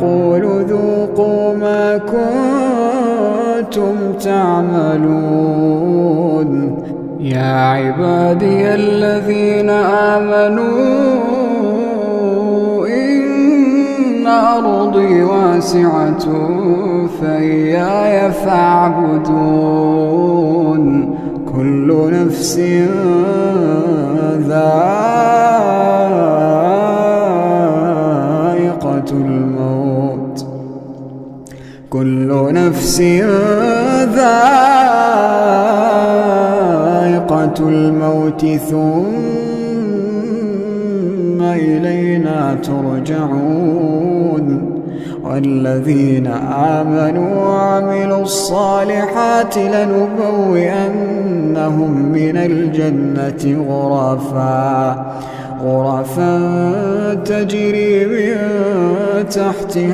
قولوا ذوقوا ما كنتم تعملون. يا عبادي الذين آمنوا إن أرضي واسعة فإياي فاعبدون. كل نفس ذائقة الموت، كل نفس ذائقة الموت ثم إلينا ترجعون. والذين آمنوا وعملوا الصالحات لنبوئنهم من الجنة غرفا تجري من تحتها